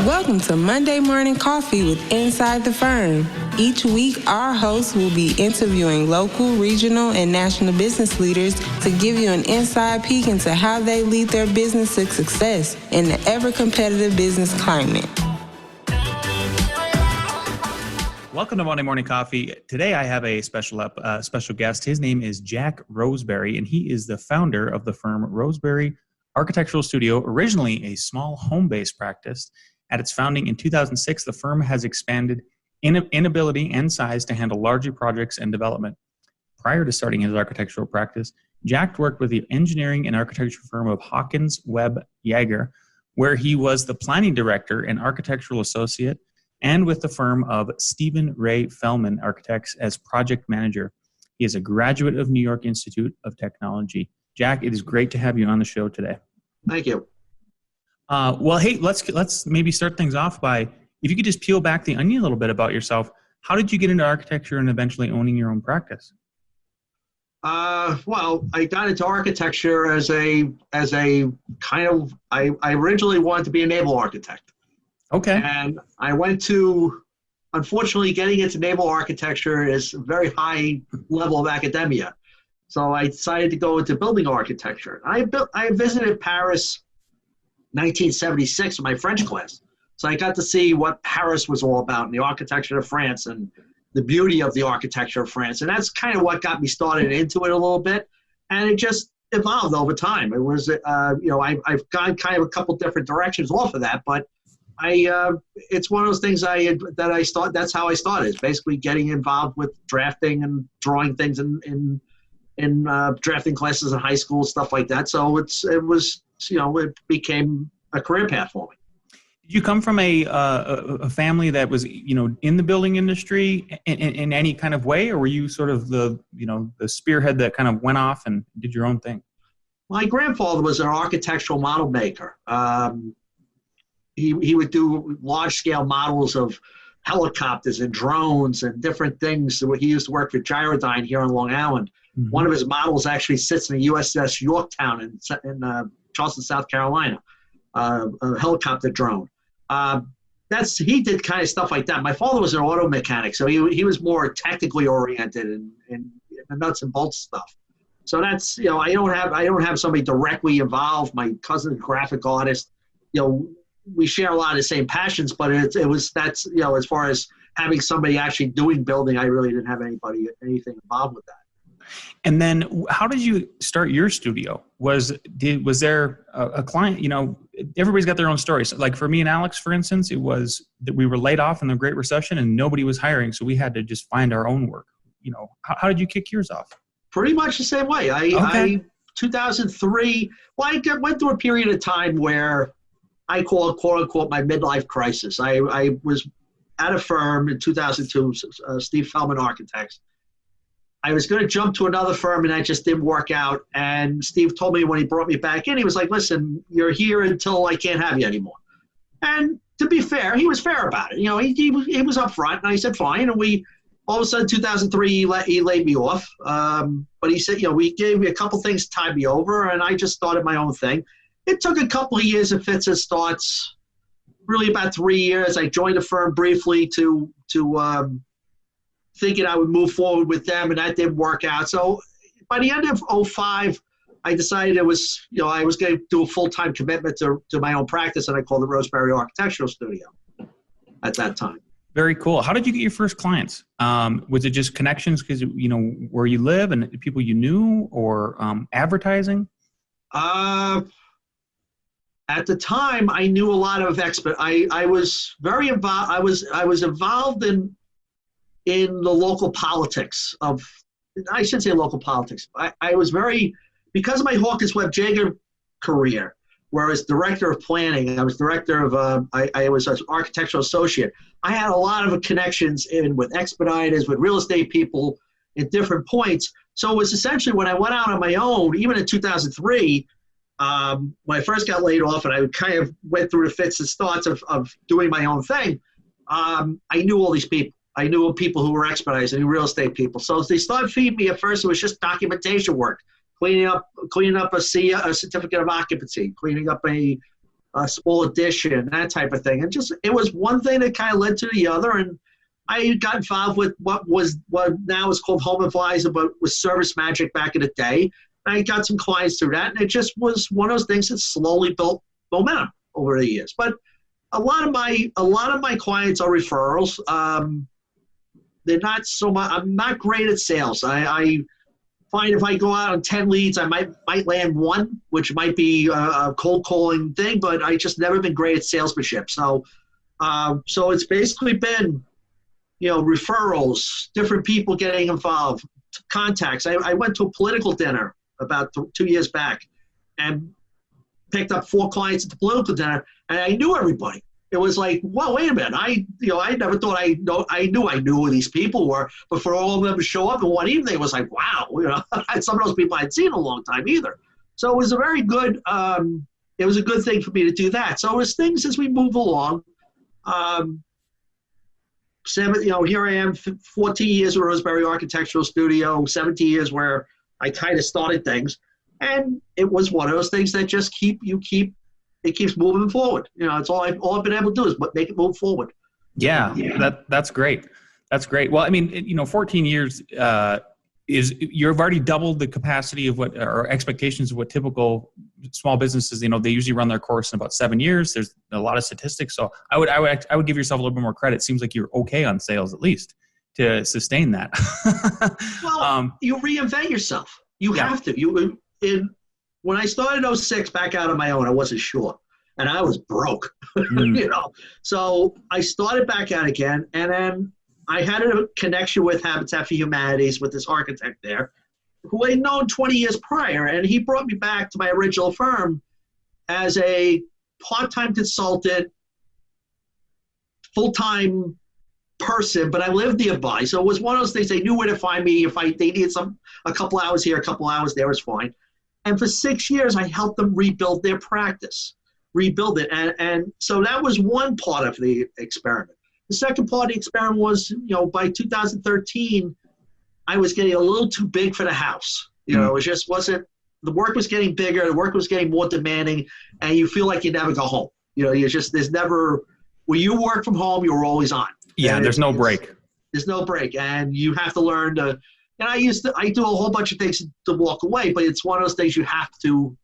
Welcome to Monday Morning Coffee with Inside the Firm. Each week, our hosts will be interviewing local, regional, and national business leaders to give you an inside peek into how they lead their business to success in the ever-competitive business climate. Welcome to Monday Morning Coffee. Today I have a special guest. His name is Jack Rosebery, and he is the founder of the firm Rosebery Architectural Studio, originally a small home-based practice. At its founding in 2006, the firm has expanded in ability and size to handle larger projects and development. Prior to starting his architectural practice, Jack worked with the engineering and architecture firm of Hawkins Webb Jaeger, where he was the planning director and architectural associate, and with the firm of Stephen Ray Fellman Architects as project manager. He is a graduate of New York Institute of Technology. Jack, it is great to have you on the show today. Thank you. Well, hey, let's maybe start things off by, if you could just peel back the onion a little bit about yourself. How did you get into architecture and eventually owning your own practice? Well, I got into architecture as a kind of, I originally wanted to be a naval architect. Okay. And I went to, unfortunately, getting into naval architecture is a very high level of academia. So I decided to go into building architecture. I visited Paris 1976 in my French class. So I got to see what Paris was all about and the architecture of France and the beauty of the architecture of France. And that's kind of what got me started into it a little bit. And it just evolved over time. It was, I've gone kind of a couple different directions off of that, but it's one of those things that's how I started, is basically getting involved with drafting and drawing things in drafting classes in high school, stuff like that. So it became a career path for me. Did you come from a family that was, in the building industry in any kind of way, or were you sort of the spearhead that kind of went off and did your own thing? My grandfather was an architectural model maker. He would do large-scale models of helicopters and drones and different things. He used to work for Gyrodyne here on Long Island. Mm-hmm. One of his models actually sits in the USS Yorktown in Charleston, South Carolina, a helicopter drone. He did kind of stuff like that. My father was an auto mechanic, so he was more technically oriented in the nuts and bolts stuff. So that's, I don't have somebody directly involved. My cousin's a graphic artist. We share a lot of the same passions, but as far as having somebody actually doing building, I really didn't have anything involved with that. And then how did you start your studio? Was there a client, everybody's got their own stories. Like for me and Alex, for instance, it was that we were laid off in the Great Recession and nobody was hiring. So we had to just find our own work. How did you kick yours off? Pretty much the same way. 2003, I went through a period of time where I call it, quote unquote, my midlife crisis. I was at a firm in 2002, Steve Fellman Architects. I was going to jump to another firm, and that just didn't work out. And Steve told me when he brought me back in, he was like, listen, you're here until I can't have you anymore. And to be fair, he was fair about it. He was upfront, and I said, fine. And all of a sudden, 2003, he laid me off. But he said, we gave me a couple things, tied me over, and I just started my own thing. It took a couple of years of fits and starts, really about 3 years. I joined the firm briefly to thinking I would move forward with them, and that didn't work out. So by the end of 2005, I decided I was going to do a full-time commitment to my own practice, and I called it Rosebery Architectural Studio at that time. Very cool. How did you get your first clients? Was it just connections because, where you live and people you knew, or advertising? At the time, I knew a lot of I was very involved. I was involved in the local politics of, I shouldn't say local politics. I was because of my Hawkins Webb Jaeger career, where I was director of planning. I was director of, I was an architectural associate. I had a lot of connections with expediters, with real estate people at different points. So it was essentially when I went out on my own, even in 2003, when I first got laid off and I kind of went through the fits and starts of doing my own thing, I knew all these people. I knew people who were expediters, I knew real estate people. So they started feeding me. At first, it was just documentation work, cleaning up a certificate of occupancy, cleaning up a a small addition, that type of thing. And just, it was one thing that kind of led to the other. And I got involved with what now is called Home Advisor, but was Service Magic back in the day. And I got some clients through that, and it just was one of those things that slowly built momentum over the years. But a lot of my clients are referrals. They're not so much. I'm not great at sales. I find if I go out on 10 leads, I might land one, which might be a cold calling thing, but I just never been great at salesmanship. So it's basically been, referrals, different people getting involved, contacts. I went to a political dinner about 2 years back and picked up 4 clients at the political dinner, and I knew everybody. It was like, well, wait a minute. I never thought I knew who these people were, but for all of them to show up in one evening, it was like, wow. Some of those people I hadn't seen in a long time either. So it was a very good. It was a good thing for me to do that. So as things as we move along, here I am, 14 years with Rosebery Architectural Studio, 17 years where I kind of started things, and it was one of those things that just it keeps moving forward. It's all I've been able to do is make it move forward. Yeah. That's great. That's great. Well, I mean, 14 years you've already doubled the capacity of or expectations of what typical small businesses, they usually run their course in about 7 years. There's a lot of statistics. So I would give yourself a little bit more credit. It seems like you're okay on sales, at least, to sustain that. Well, you reinvent yourself. You have to. When I started 2006 back out on my own, I wasn't sure. And I was broke, So I started back out again. And then I had a connection with Habitat for Humanities with this architect there who I'd known 20 years prior. And he brought me back to my original firm as a part-time consultant, full-time person, but I lived nearby. So it was one of those things. They knew where to find me. If they needed a couple hours here, a couple hours there was fine. And for 6 years, I helped them rebuild their practice, rebuild it. And so that was one part of the experiment. The second part of the experiment was, by 2013, I was getting a little too big for the house. It just wasn't, the work was getting bigger, the work was getting more demanding, and you feel like you never go home. There's never, when you work from home, you're always on. Yeah, there's no break. There's no break. And you have to learn to, and I do a whole bunch of things to walk away, but it's one of those things you have to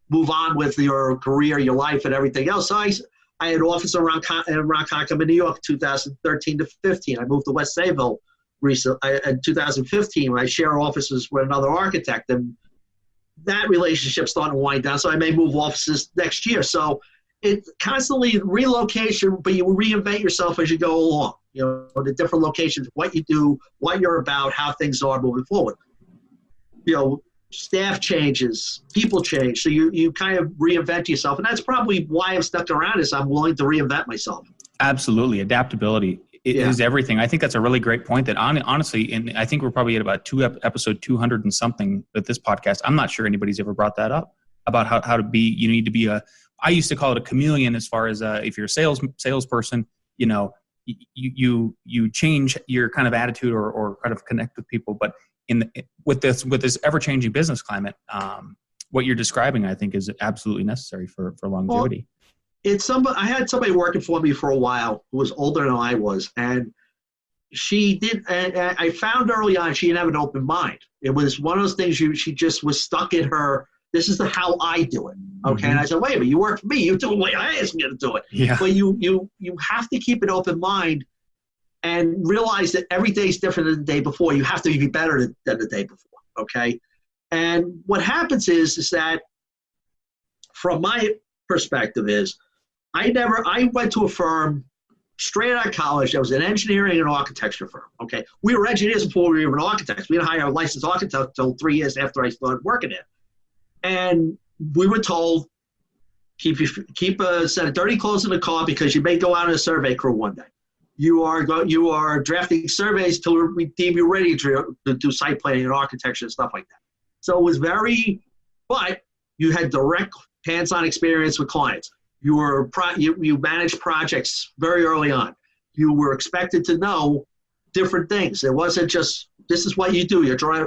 move on with your career, your life, and everything else. So I had an office around Ronkonkoma, in New York, 2013 to 15. I moved to West Sayville recently in 2015 when I share offices with another architect, and that relationship started to wind down. So I may move offices next year. So it's constantly relocation, but you reinvent yourself as you go along. The different locations, what you do, what you're about, how things are moving forward. Staff changes, people change, so you kind of reinvent yourself, and that's probably why I'm stuck around. Is I'm willing to reinvent myself. Absolutely, adaptability is everything. I think that's a really great point. That honestly, and I think we're probably at about episode 200 and something with this podcast. I'm not sure anybody's ever brought that up about how to be. You need to be I used to call it a chameleon, as far as if you're a salesperson, you change your kind of attitude or kind of connect with people. But with this ever-changing business climate, what you're describing, I think, is absolutely necessary for longevity. Well, I had somebody working for me for a while who was older than I was, and she did. And I found early on she didn't have an open mind. It was one of those things. She just was stuck in her. This is how I do it. Okay. Mm-hmm. And I said, wait a minute, you work for me. You do it the way I asked you to do it. Yeah. But you have to keep an open mind and realize that every day is different than the day before. You have to be better than the day before. Okay. And what happens is that from my perspective is I went to a firm straight out of college that was an engineering and architecture firm. Okay. We were engineers before we were even architects. We didn't hire a licensed architect until 3 years after I started working there. And we were told, keep a set of dirty clothes in the car because you may go out on a survey crew one day. You are drafting surveys till we deem you ready to do site planning and architecture and stuff like that. So it was but you had direct hands-on experience with clients. You managed projects very early on. You were expected to know different things. It wasn't just, this is what you do. You're drawing.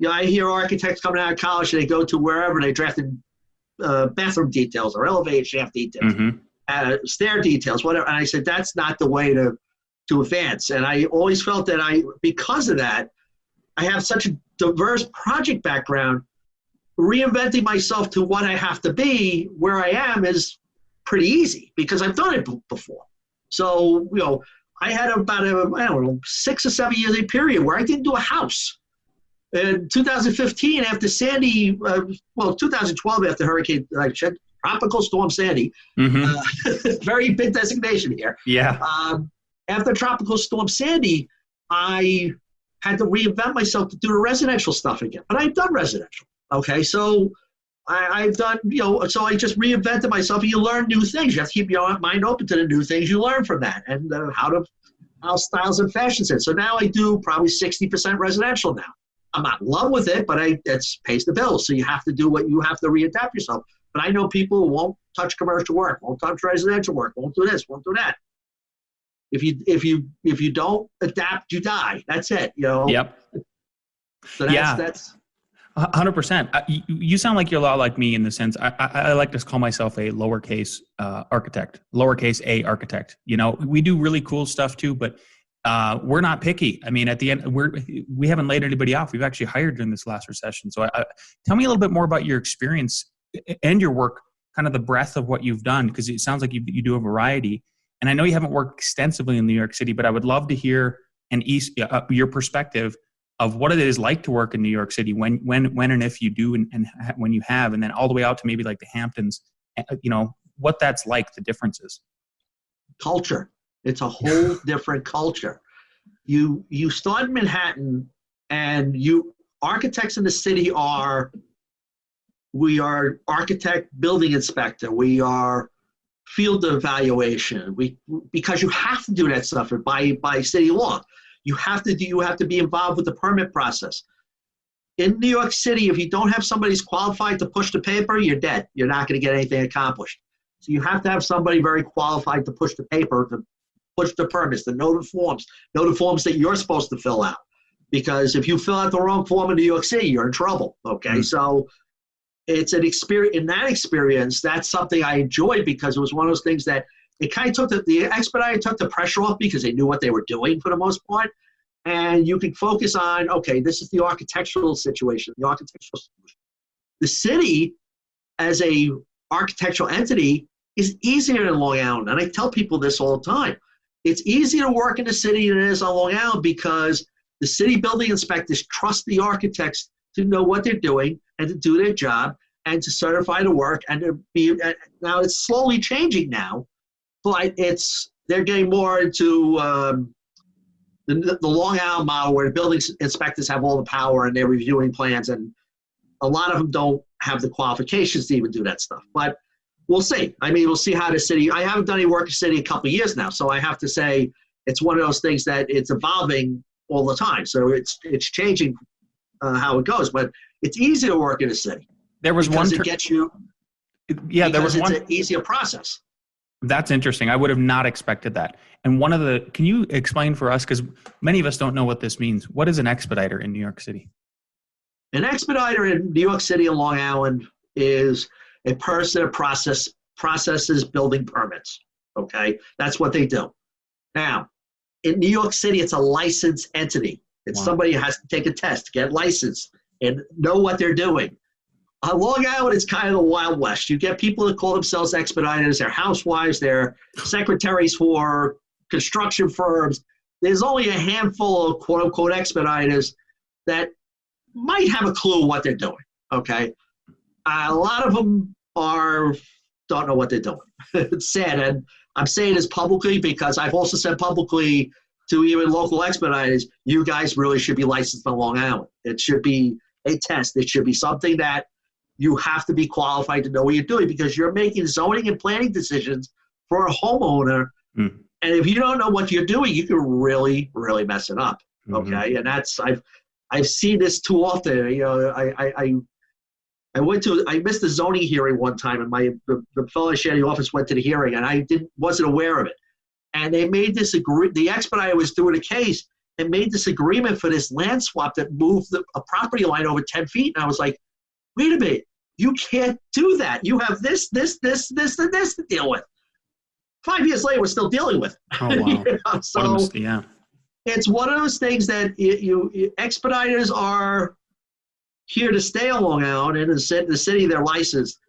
I hear architects coming out of college and they go to wherever they drafted bathroom details or elevator shaft details, stair details, whatever. And I said, that's not the way to advance. And I always felt that because of that, I have such a diverse project background, reinventing myself to what I have to be where I am is pretty easy because I've done it before. So, I had about a 6 or 7 year period where I didn't do a house. In 2015, after Sandy, 2012 after Hurricane, Tropical Storm Sandy, very big designation here. Yeah. After Tropical Storm Sandy, I had to reinvent myself to do the residential stuff again. But I've done residential. Okay, so I've done, so I just reinvented myself. You learn new things. You have to keep your mind open to the new things you learn from that and how styles and fashions it. So now I do probably 60% residential now. I'm not in love with it, but it pays the bills. So you have to do what you have to readapt yourself. But I know people who won't touch commercial work, won't touch residential work, won't do this, won't do that. If you don't adapt, you die. That's it. Yep. So that's 100%. You sound like you're a lot like me in the sense I like to call myself a lowercase architect, lowercase a architect. We do really cool stuff too, but we're not picky. I mean, at the end, we haven't laid anybody off. We've actually hired during this last recession. So tell me a little bit more about your experience and your work, kind of the breadth of what you've done, because it sounds like you do a variety. And I know you haven't worked extensively in New York City, but I would love to hear your perspective of what it is like to work in New York City when and if you do and when you have, and then all the way out to maybe like the Hamptons, what that's like, the differences. Culture. It's a whole different culture. You start in Manhattan and architects in the city we are architect, building inspector, we are field evaluation. Because you have to do that stuff by city law. You have to be involved with the permit process. In New York City, if you don't have somebody who's qualified to push the paper, you're dead. You're not going to get anything accomplished. So you have to have somebody very qualified to push the paper, to push the permits, to know the forms that you're supposed to fill out. Because if you fill out the wrong form in New York City, you're in trouble. Okay, So it's an experience. In that experience, that's something I enjoyed because it was one of those things that it kind of took the expediter took the pressure off because they knew what they were doing for the most part. And you can focus on, okay, this is the architectural situation, the architectural solution. The city, as a architectural entity, is easier than Long Island. And I tell people this all the time. It's easier to work in the city than it is on Long Island because the city building inspectors trust the architects to know what they're doing and to do their job and to certify the work and to be. Now it's slowly changing now, but they're getting more into the Long Island model where the building inspectors have all the power and they're reviewing plans, and a lot of them don't have the qualifications to even do that stuff. But we'll see. I mean, we'll see how the city. I haven't done any work in the city a couple of years now, so I have to say it's one of those things that it's evolving all the time. So it's changing how it goes, but it's easy to work in a city. There was one. It gets you. Yeah, there was one. It's an easier process. That's interesting. I would have not expected that. And can you explain for us, because many of us don't know what this means. What is an expediter in New York City? An expediter in New York City and Long Island is a person that processes building permits. Okay, that's what they do. Now, in New York City, it's a licensed entity. It's somebody who has to take a test, get licensed, and know what they're doing. On Long Island, it's kind of the Wild West. You get people that call themselves expediters. They're housewives. They're secretaries for construction firms. There's only a handful of quote-unquote expediters that might have a clue what they're doing, okay? A lot of them don't know what they're doing. It's sad, and I'm saying this publicly because I've also said publicly to even local expediters, you guys really should be licensed on Long Island. It should be a test. It should be something that you have to be qualified to know what you're doing because you're making zoning and planning decisions for a homeowner. And if you don't know what you're doing, you can really, really mess it up. Okay. And I've seen this too often. I missed the zoning hearing one time, and the fellow I shared the office went to the hearing, and I wasn't aware of it. And they made this the expediter was doing a case and made this agreement for this land swap that moved a property line over 10 feet. And I was like, wait a minute, You can't do that. You have this, and this to deal with. 5 years later, we're still dealing with. Oh, wow. You know? So Yeah. it's one of those things that expediters are here to stay on Long Island, and in the city they're licensed.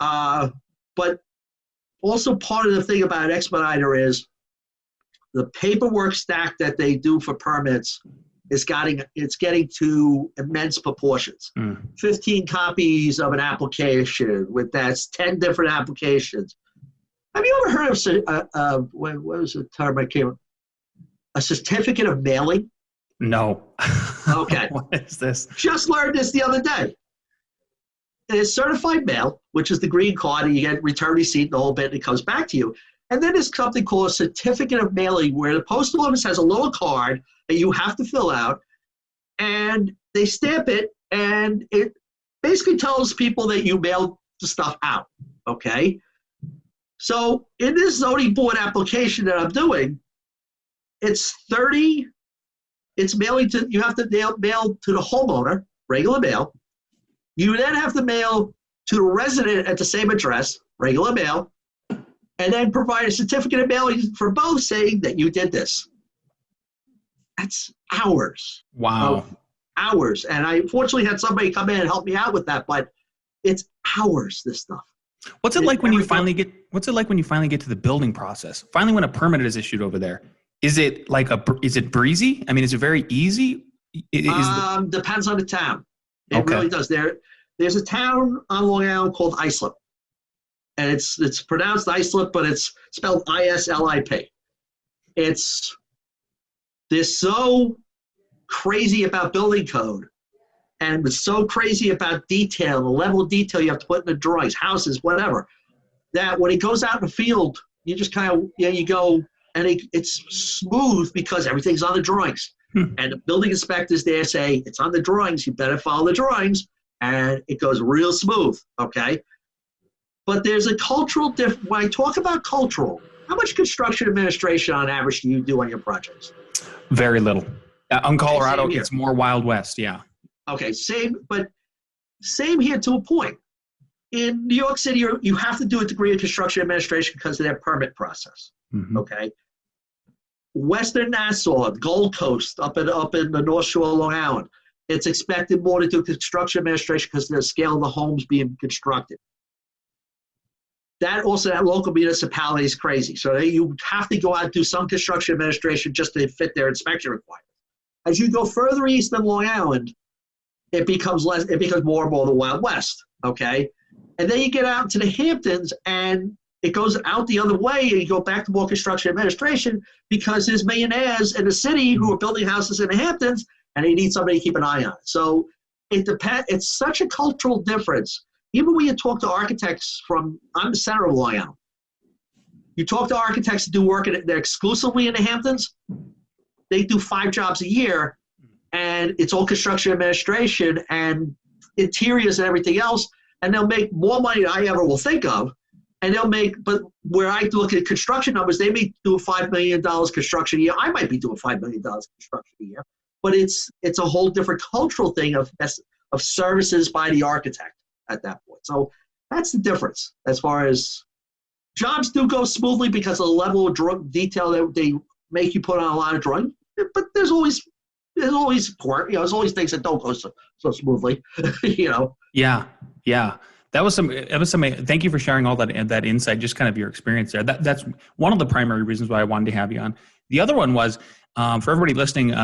But also part of the thing about an expediter is the paperwork stack that they do for permits is getting to immense proportions. 15 copies of an application with that's 10 different applications. Have you ever heard of what was the term I came? A certificate of mailing? No. Okay. What is this? Just learned this the other day. It's certified mail, which is the green card, and you get return receipt and the whole bit, and it comes back to you. And then there's something called a certificate of mailing, where the postal office has a little card that you have to fill out, and they stamp it, and it basically tells people that you mailed the stuff out, okay? So in this zoning board application that I'm doing, it's mailing to, you have to mail to the homeowner, regular mail. You then have to mail to the resident at the same address, regular mail, and then provide a certificate of mailing for both saying that you did this. That's hours. Wow. Hours. And I fortunately had somebody come in and help me out with that, but it's hours, this stuff. What's it like when you finally get to the building process? Finally, when a permit is issued over there, is it breezy? I mean, is it very easy? Depends on the town. It really does. There's a town on Long Island called Islip. And it's pronounced Islip, but it's spelled ISLIP. They're so crazy about building code, and it's so crazy about detail, the level of detail you have to put in the drawings, houses, whatever, that when it goes out in the field, you just kind of, you go, and it's smooth because everything's on the drawings. And the building inspectors there say, it's on the drawings, you better follow the drawings, and it goes real smooth, okay? But there's a cultural difference. When I talk about cultural, how much construction administration on average do you do on your projects? Very little. On Colorado, okay, it's more Wild West, yeah. Okay, same here to a point. In New York City, you have to do a degree of construction administration because of their permit process, okay? Western Nassau, Gold Coast, up in the North Shore of Long Island, it's expected more to do construction administration because of the scale of the homes being constructed. That local municipality is crazy. So you have to go out and do some construction administration just to fit their inspection requirements. As you go further east than Long Island, it becomes more and more the Wild West, okay? And then you get out to the Hamptons, and it goes out the other way, and you go back to more construction administration because there's millionaires in the city who are building houses in the Hamptons, and they need somebody to keep an eye on it. So it depends. It's such a cultural difference. Even when you talk to architects I'm the center of Long Island. You talk to architects that do work they're exclusively in the Hamptons, they do 5 jobs a year, and it's all construction administration and interiors and everything else, and they'll make more money than I ever will think of. And but where I look at construction numbers, they may do $5 million construction a year. I might be doing $5 million construction a year, but it's a whole different cultural thing of services by the architect at that point. So that's the difference as far as jobs do go smoothly because of the level of detail that they make you put on a lot of drawing. But there's always quirk, there's always things that don't go so smoothly, Yeah. That was some. Thank you for sharing all that insight, just kind of your experience there. That's one of the primary reasons why I wanted to have you on. The other one was for everybody listening.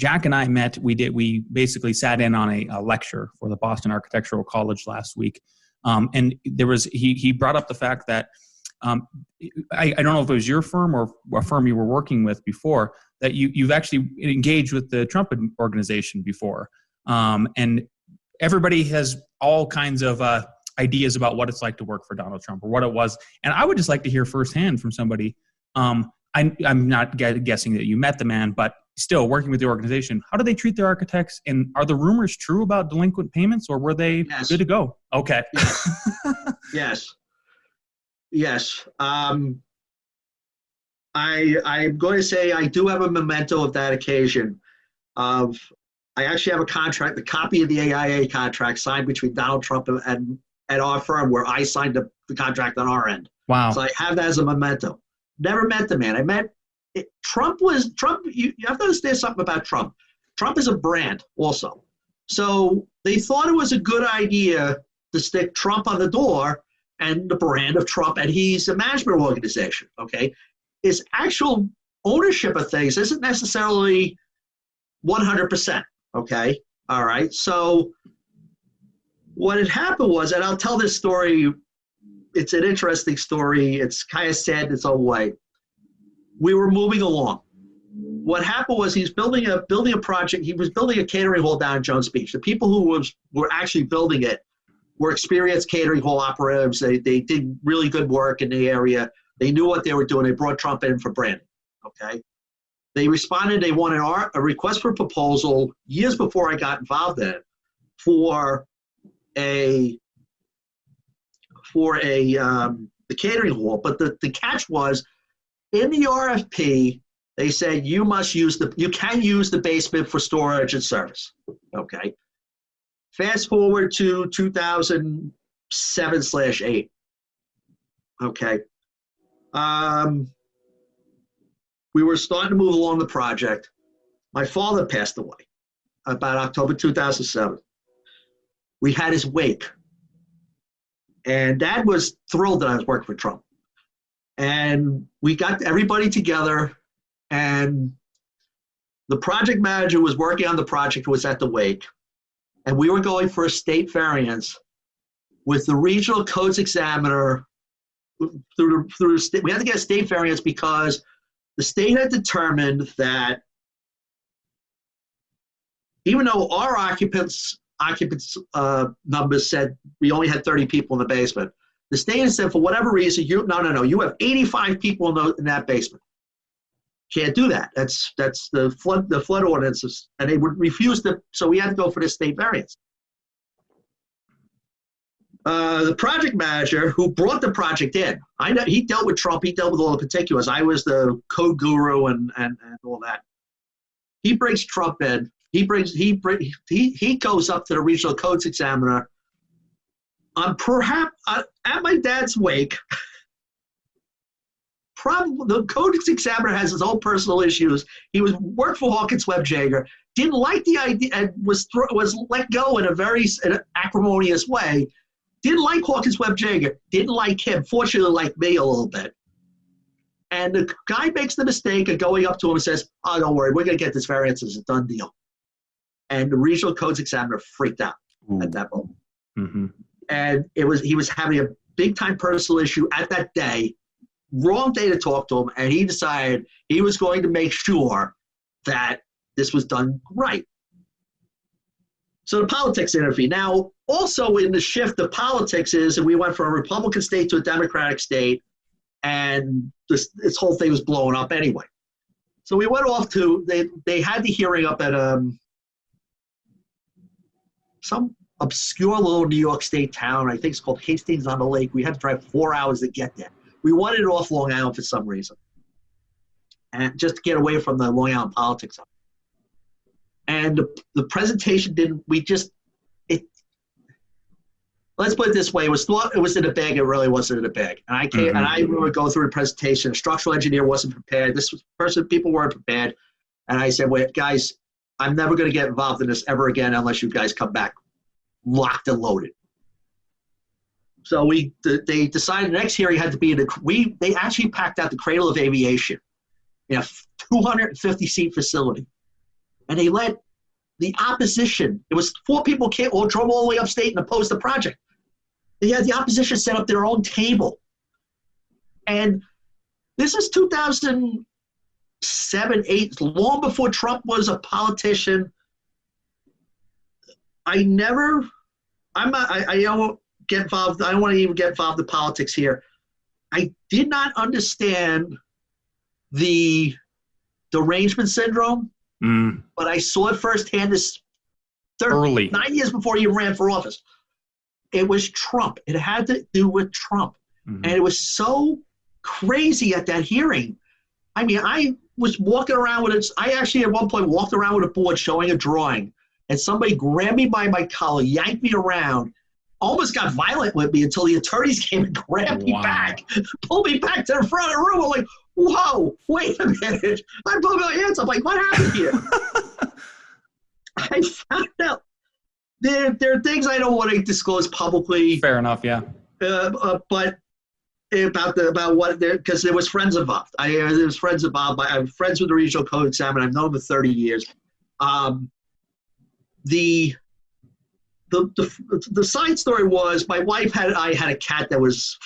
Jack and I met. We basically sat in on a lecture for the Boston Architectural College last week, and there was he brought up the fact that I don't know if it was your firm or a firm you were working with before that you've actually engaged with the Trump organization before, and everybody has all kinds of ideas about what it's like to work for Donald Trump or what it was. And I would just like to hear firsthand from somebody. I'm not guessing that you met the man, but still working with the organization, how do they treat their architects? And are the rumors true about delinquent payments, or were they good to go? Okay. Yes. I'm going to say I do have a memento of that occasion. I actually have a contract, a copy of the AIA contract signed between Donald Trump and at our firm where I signed the contract on our end. Wow. So I have that as a memento. Never met the man. I met Trump. You have to understand something about Trump. Trump is a brand also. So they thought it was a good idea to stick Trump on the door and the brand of Trump, and he's a management organization, okay? His actual ownership of things isn't necessarily 100%, okay? All right, so what had happened was, and I'll tell this story, it's an interesting story, it's kind of sad in its own way. We were moving along. What happened was he was building a project. He was building a catering hall down in Jones Beach. The people who were actually building it were experienced catering hall operatives. They did really good work in the area. They knew what they were doing. They brought Trump in for branding. Okay, they responded. They wanted a request for proposal years before I got involved in it for the catering hall. But the catch was in the RFP. They said you can use the basement for storage and service. Okay. Fast forward to 2007/8. Okay. We were starting to move along the project. My father passed away about October 2007. We had his wake. And Dad was thrilled that I was working for Trump. And we got everybody together. And the project manager was working on the project, was at the wake, and we were going for a state variance with the regional codes examiner through we had to get a state variance because the state had determined that even though our occupants numbers said we only had 30 people in the basement, the state had said for whatever reason, you have 85 people in that basement. Can't do that. That's the flood ordinances, and they would refuse to. So we had to go for the state variance. The project manager who brought the project in, I know he dealt with Trump. He dealt with all the particulars. I was the code guru and all that. He brings Trump in. He goes up to the regional codes examiner. Perhaps at my dad's wake. Probably the codex examiner has his own personal issues. He worked for Hawkins Webb Jaeger, didn't like the idea, and was let go in an acrimonious way. Didn't like Hawkins Webb Jaeger, didn't like him. Fortunately, liked me a little bit. And the guy makes the mistake of going up to him and says, "Oh, don't worry, we're going to get this variance. It's a done deal." And the regional codes examiner freaked out at that moment. Mm-hmm. And he was having a big time personal issue at that day. Wrong day to talk to him, and he decided he was going to make sure that this was done right. So the politics interview. Now, also in the shift of politics is, and we went from a Republican state to a Democratic state, and this whole thing was blowing up anyway. So we went off to, they had the hearing up at some obscure little New York State town. I think it's called Hastings on the Lake. We had to drive 4 hours to get there. We wanted it off Long Island for some reason, and just to get away from the Long Island politics. And the presentation let's put it this way, it was thought it was in a bag, it really wasn't in a bag. And I came, and I would go through the presentation, a structural engineer wasn't prepared, people weren't prepared, and I said, wait, guys, I'm never going to get involved in this ever again unless you guys come back locked and loaded. So they decided the next hearing had to be they actually packed out the Cradle of Aviation in a 250-seat facility. And they let the opposition, it was 4 people all drove all the way upstate and opposed the project. They had the opposition set up their own table. And this is 2007, 8, long before Trump was a politician. I don't get involved. I don't want to even get involved in politics here. I did not understand the derangement syndrome, but I saw it firsthand 9 years before he ran for office. It was Trump. It had to do with Trump. And it was so crazy at that hearing. I mean, I was walking around with it. I actually at one point walked around with a board showing a drawing, and somebody grabbed me by my collar, yanked me around. almost got violent with me until the attorneys came and grabbed me back, pulled me back to the front of the room. I'm like, whoa, wait a minute. I'm putting my hands up. Like, what happened here? I found out there are things I don't want to disclose publicly. Fair enough, yeah. But about what there, because there was friends involved. There was friends involved. I'm friends with the regional code examiner. I've known him for 30 years. The side story was my wife had a cat that was,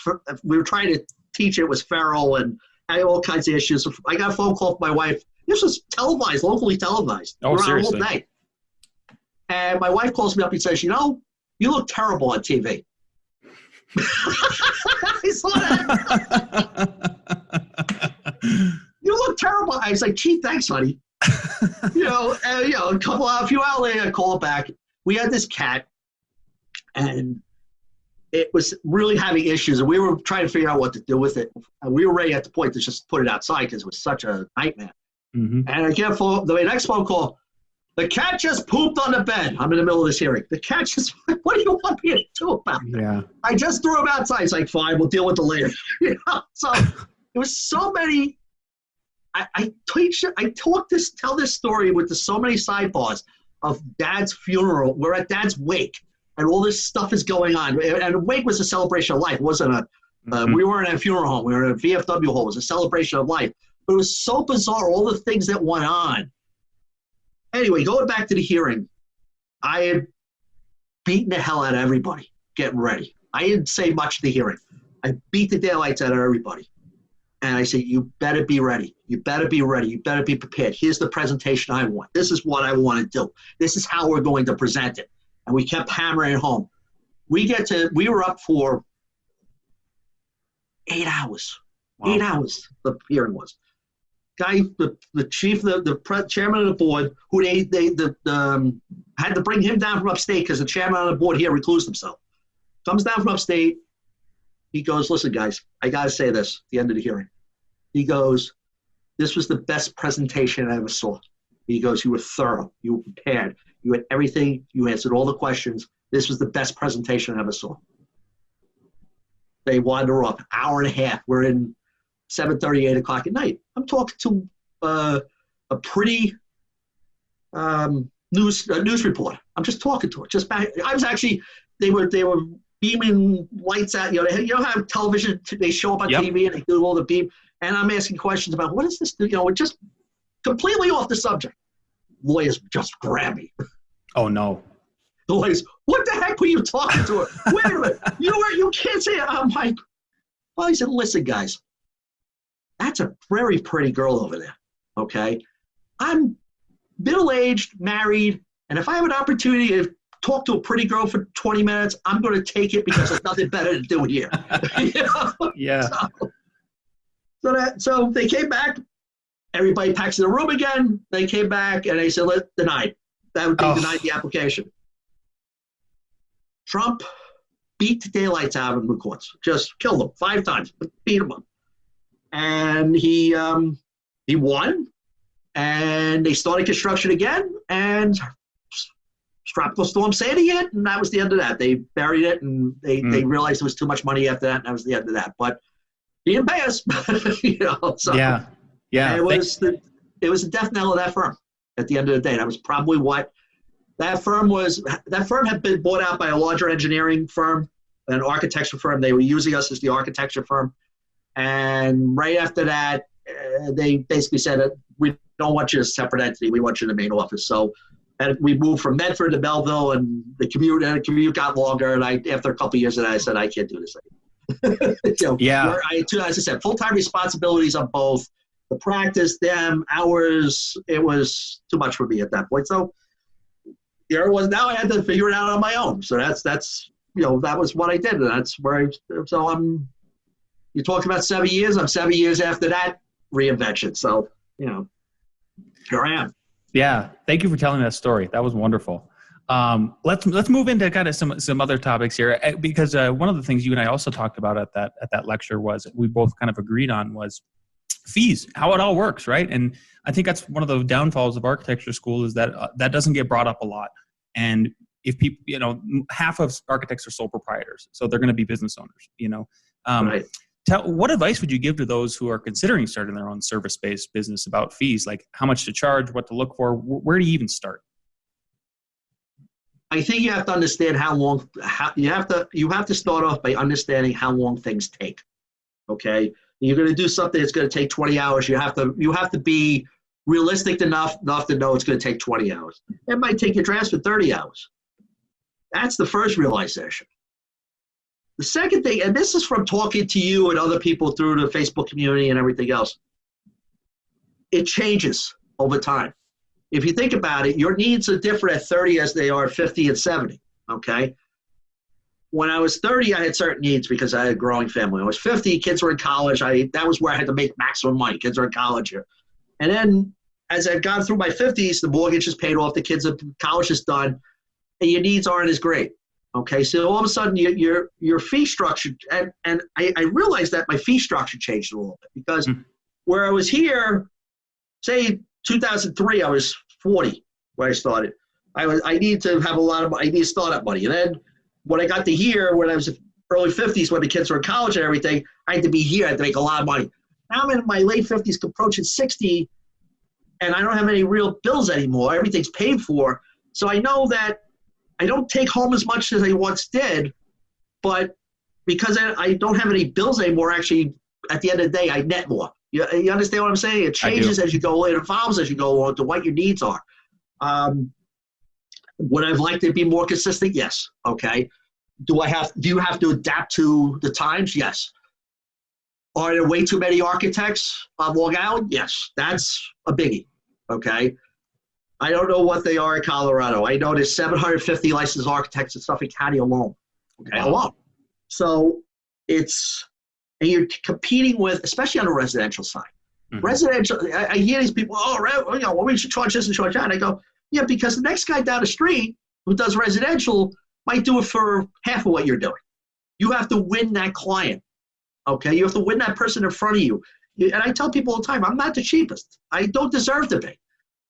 we were trying to teach it was feral and had all kinds of issues. I got a phone call from my wife. This was televised, locally televised. Oh, seriously? All day. And my wife calls me up and says, you look terrible on TV. I saw that. You look terrible. I was like, gee, thanks, honey. A few hours later, I called back. We had this cat, and it was really having issues, and we were trying to figure out what to do with it. And we were ready at the point to just put it outside because it was such a nightmare. Mm-hmm. And I get the next phone call. The cat just pooped on the bed. I'm in the middle of this hearing. The cat just, what do you want me to do about it? Yeah. I just threw him outside. It's like, fine, we'll deal with it later. So it was so many. I tell this story with so many sidebars of Dad's funeral. We're at Dad's wake, and all this stuff is going on. And the wake was a celebration of life. It wasn't we weren't at a funeral home. We were at a VFW hall. It was a celebration of life. But it was so bizarre, all the things that went on. Anyway, going back to the hearing, I had beaten the hell out of everybody getting ready. I didn't say much at the hearing. I beat the daylights out of everybody. And I said, you better be ready. You better be ready. You better be prepared. Here's the presentation I want. This is what I want to do. This is how we're going to present it. And we kept hammering it home. We were up for 8 hours. Wow. 8 hours the hearing was. Guy, the chief, the chairman of the board, who they had to bring him down from upstate because the chairman of the board here reclused himself. Comes down from upstate. He goes, listen, guys, I got to say this at the end of the hearing. He goes, this was the best presentation I ever saw. He goes, you were thorough. You were prepared. You had everything. You answered all the questions. This was the best presentation I ever saw. They wander off. Hour and a half. We're in 7:30, 8 o'clock at night. I'm talking to a pretty news reporter. I'm just talking to her. Just back. I was actually. They were beaming lights out. You know how television they show up on TV and they do all the beam. And I'm asking questions about what is this? We're just completely off the subject. Lawyers just grab me. Oh no. The lawyers. What the heck were you talking to her? Wait a minute. You can't say it. I'm like. Well, he said, listen, guys. That's a very pretty girl over there, okay? I'm middle-aged, married, and if I have an opportunity to talk to a pretty girl for 20 minutes, I'm going to take it because there's nothing better to do here. Yeah. So they came back. Everybody packs in the room again. They came back, and they said, denied. That would be denied the application. Trump beat the daylights out of him in the courts. Just killed them 5 times, beat him up. And he won, and they started construction again, and Tropical Storm Sandy hit, and that was the end of that. They buried it, and they realized there was too much money after that, and that was the end of that. But he didn't pay us, So yeah. It was the death knell of that firm. At the end of the day, that was probably what that firm was. That firm had been bought out by a larger engineering firm, an architecture firm. They were using us as the architecture firm. And right after that, they basically said, we don't want you as a separate entity. We want you in the main office. So we moved from Medford to Belleville, and the commute got longer. And after a couple of years of that, I said, I can't do this anymore. Yeah. As I said, full-time responsibilities on both. The practice, them, hours, it was too much for me at that point. So here it was. Now I had to figure it out on my own. So that's that was what I did. And that's where you talked about 7 years. I'm 7 years after that reinvention. So, here I am. Yeah. Thank you for telling that story. That was wonderful. Let's move into kind of some other topics here, because one of the things you and I also talked about at that lecture was we both kind of agreed on was fees, how it all works, right? And I think that's one of the downfalls of architecture school is that that doesn't get brought up a lot. And if people, half of architects are sole proprietors, so they're going to be business owners, Right. What advice would you give to those who are considering starting their own service-based business about fees, like how much to charge, what to look for? Where do you even start? I think you have to understand you have to start off by understanding how long things take. Okay, you're going to do something that's going to take 20 hours. You have to be realistic enough to know it's going to take 20 hours. It might take your drafts for 30 hours. That's the first realization. The second thing, and this is from talking to you and other people through the Facebook community and everything else, it changes over time. If you think about it, your needs are different at 30 as they are at 50 and 70, okay? When I was 30, I had certain needs because I had a growing family. When I was 50, kids were in college. That was where I had to make maximum money. Kids are in college here. And then as I've gone through my 50s, the mortgage is paid off, the kids' college is done, and your needs aren't as great. Okay, so all of a sudden your fee structure, and I realized that my fee structure changed a little bit because where I was here, say 2003, I was 40 when I started. I needed to have I needed startup money. And then when I got to here, when I was early 50s, when the kids were in college and everything, I had to be here. I had to make a lot of money. Now I'm in my late 50s, approaching 60, and I don't have any real bills anymore. Everything's paid for. So I know that I don't take home as much as I once did, but because I don't have any bills anymore, actually, at the end of the day, I net more. You understand what I'm saying? It changes as you go, it evolves as you go along to what your needs are. Would I like to be more consistent? Yes. Okay. Do you have to adapt to the times? Yes. Are there way too many architects on Long Island? Yes. That's a biggie. Okay. I don't know what they are in Colorado. I know there's 750 licensed architects in Suffolk County alone. Okay, alone. So and you're competing with, especially on the residential side. Mm-hmm. Residential, I hear these people, well, we should charge this and charge that. And I go, yeah, because the next guy down the street who does residential might do it for half of what you're doing. You have to win that client. Okay, you have to win that person in front of you. And I tell people all the time, I'm not the cheapest. I don't deserve to be.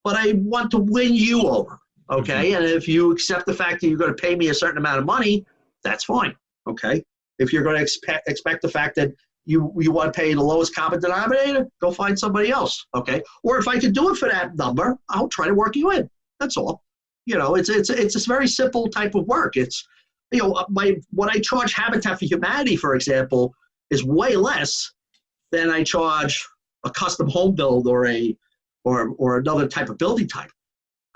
But I want to win you over, okay? Mm-hmm. And if you accept the fact that you're going to pay me a certain amount of money, that's fine, okay? If you're going to expect the fact that you want to pay the lowest common denominator, go find somebody else, okay? Or if I can do it for that number, I'll try to work you in. That's all. It's a very simple type of work. It's, what I charge Habitat for Humanity, for example, is way less than I charge a custom home build or another type of building type.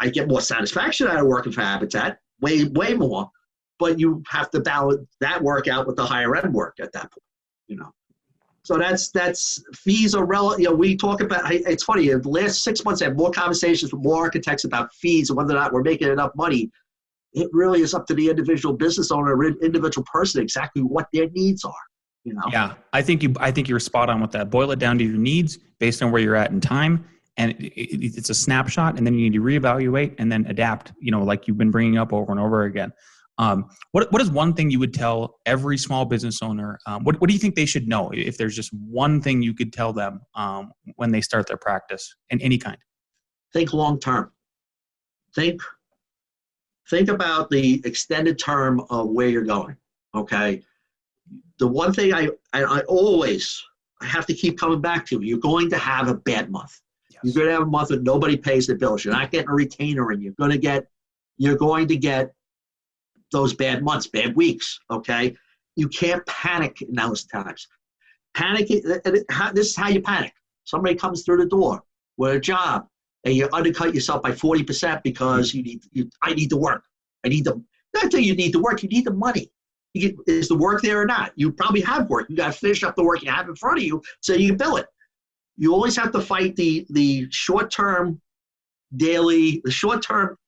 I get more satisfaction out of working for Habitat, way more, but you have to balance that work out with the higher end work at that point, So that's fees are relative. We talk about, it's funny, in the last 6 months I have more conversations with more architects about fees and whether or not we're making enough money. It really is up to the individual business owner or individual person exactly what their needs are. Yeah, I think you're spot on with that. Boil it down to your needs based on where you're at in time. And it's a snapshot, and then you need to reevaluate and then adapt, like you've been bringing up over and over again. What is one thing you would tell every small business owner? What do you think they should know if there's just one thing you could tell them when they start their practice in any kind? Think long term. Think about the extended term of where you're going, okay? The one thing I always have to keep coming back to, you're going to have a bad month. You're going to have a month that nobody pays the bills. You're not getting a retainer in. You're going to get those bad months, bad weeks, okay? You can't panic in those times. This is how you panic. Somebody comes through the door with a job, and you undercut yourself by 40% because I need to work. Not that you need to work, you need the money. Is the work there or not? You probably have work. You got to finish up the work you have in front of you so you can bill it. You always have to fight the short-term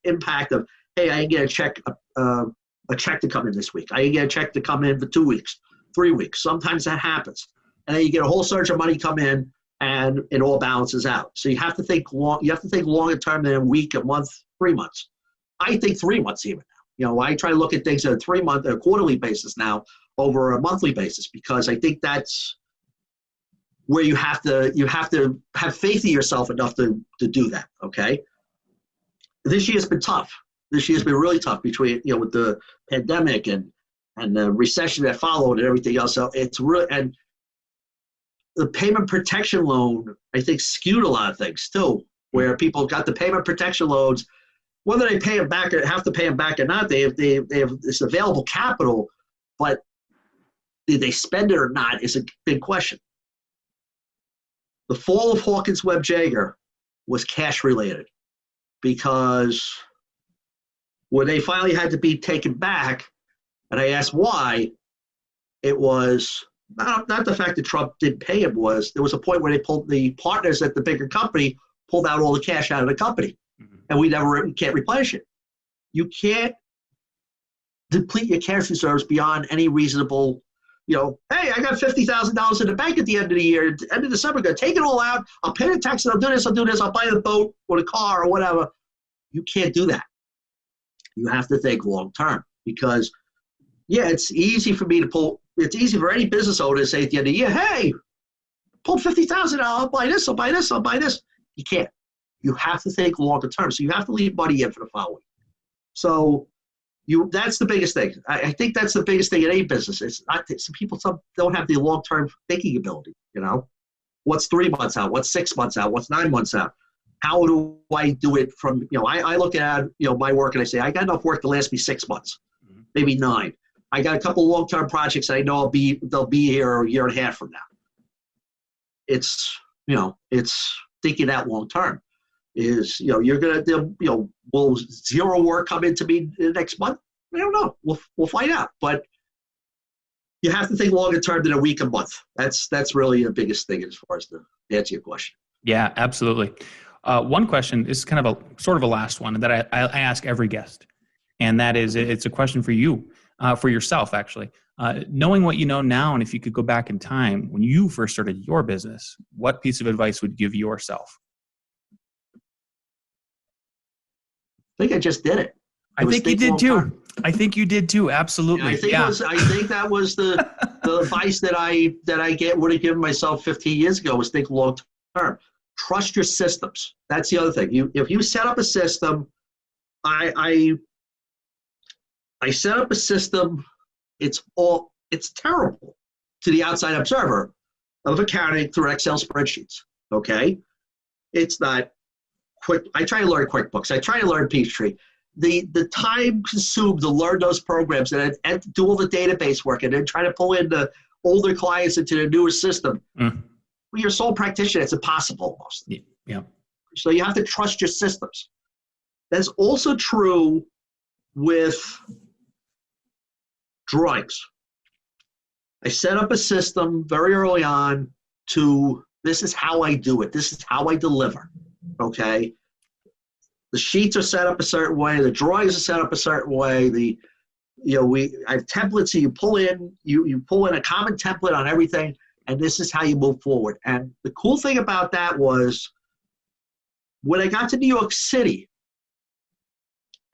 impact of, hey, I can get a check to come in this week. I can get a check to come in for 2 weeks, 3 weeks. Sometimes that happens. And then you get a whole surge of money come in and it all balances out. So you have to think longer term than a week, a month, 3 months. I think 3 months even now. I try to look at things at a quarterly basis now over a monthly basis because I think that's where you have to have faith in yourself enough to do that, okay? This year's been tough. This year's been really tough between, with the pandemic and the recession that followed and everything else. So it's really, and the payment protection loan, I think, skewed a lot of things too, where people got the payment protection loans, whether they pay them back or have to pay them back or not, they have this available capital, but did they spend it or not is a big question. The fall of Hawkins Webb Jaeger was cash related, because when they finally had to be taken back, and I asked why, it was not the fact that Trump didn't pay him, was there was a point where the partners at the bigger company pulled out all the cash out of the company, and we can't replenish it. You can't deplete your cash reserves beyond any reasonable, hey, I got $50,000 in the bank at the end of the year, end of December, I'm going to take it all out, I'll pay the taxes, I'll do this, I'll buy the boat or the car or whatever. You can't do that. You have to think long term, because, it's easy for me to pull, it's easy for any business owner to say at the end of the year, hey, pull $50,000 out, I'll buy this, I'll buy this, I'll buy this. You can't. You have to think longer term. So you have to leave money in for the following. So that's the biggest thing. I think that's the biggest thing in any business. It's not, some don't have the long-term thinking ability, What's 3 months out? What's 6 months out? What's 9 months out? How do I do it from, I look at, my work and I say, I got enough work to last me 6 months, maybe 9. I got a couple of long-term projects I know they'll be here a year and a half from now. It's, it's thinking that long-term is, you're going to, will zero work come into me next month? I don't know. We'll find out. But you have to think longer term than a week, a month. That's really the biggest thing as far as to answer your question. Yeah, absolutely. One question is kind of a sort of a last one that I ask every guest, and that is, it's a question for you, for yourself actually. Knowing what you know now, and if you could go back in time when you first started your business, what piece of advice would you give yourself? I think I just did it. I think you did too. I think you did too. Absolutely. I think that was the advice that I would have given myself 15 years ago, was think long term. Trust your systems. That's the other thing. If you set up a system, I set up a system. It's terrible to the outside observer of accounting through Excel spreadsheets. Okay, it's not quick. I try to learn QuickBooks. I try to learn Peachtree. The time consumed to learn those programs and do all the database work and then try to pull in the older clients into the newer system. When you're a sole practitioner, it's impossible almost. Yeah. So you have to trust your systems. That's also true with drawings. I set up a system very early on this is how I do it. This is how I deliver. Okay. The sheets are set up a certain way. The drawings are set up a certain way. I have templates. So you pull in a common template on everything, and this is how you move forward. And the cool thing about that was when I got to New York City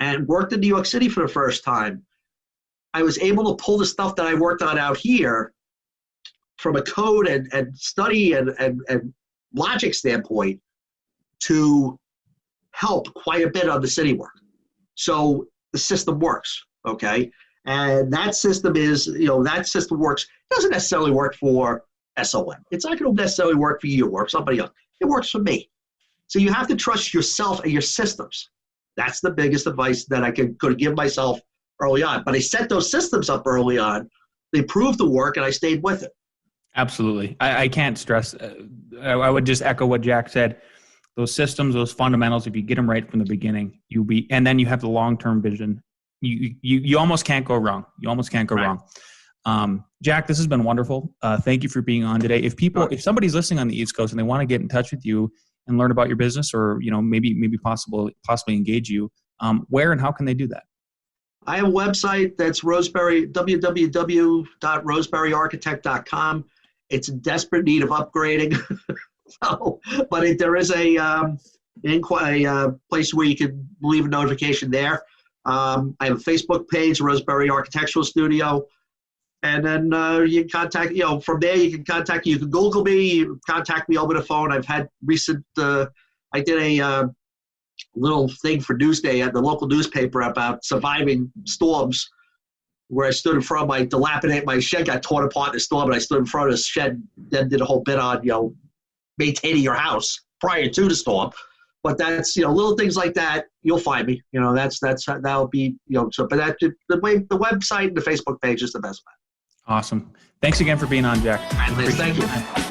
and worked in New York City for the first time, I was able to pull the stuff that I worked on out here from a code and study and logic standpoint to help quite a bit on the city work. So the system works, okay? And that system works. It doesn't necessarily work for SOM. It's not going to necessarily work for you or somebody else. It works for me. So you have to trust yourself and your systems. That's the biggest advice that I could give myself early on. But I set those systems up early on. They proved the work, and I stayed with it. Absolutely. I can't stress. I would just echo what Jack said. Those systems, those fundamentals, if you get them right from the beginning, and then you have the long-term vision. You almost can't go wrong. You almost can't go wrong. Jack, this has been wonderful. Thank you for being on today. If somebody's listening on the East Coast and they want to get in touch with you and learn about your business, or maybe possibly engage you, where and how can they do that? I have a website that's www.roseberyarchitect.com. It's in desperate need of upgrading. But there is a place where you can leave a notification there. I have a Facebook page, Rosebery Architectural Studio. And then you can contact, from there you can contact me. You can Google me, you can contact me over the phone. I've had recent, I did a little thing for Newsday at the local newspaper about surviving storms, where I stood in front of my shed got torn apart in the storm, and I stood in front of the shed, then did a whole bit on, maintaining your house prior to the storm. But that's, little things like that, you'll find me. That'll be, but the website and the Facebook page is the best way. Awesome. Thanks again for being on, Jack. Thank you.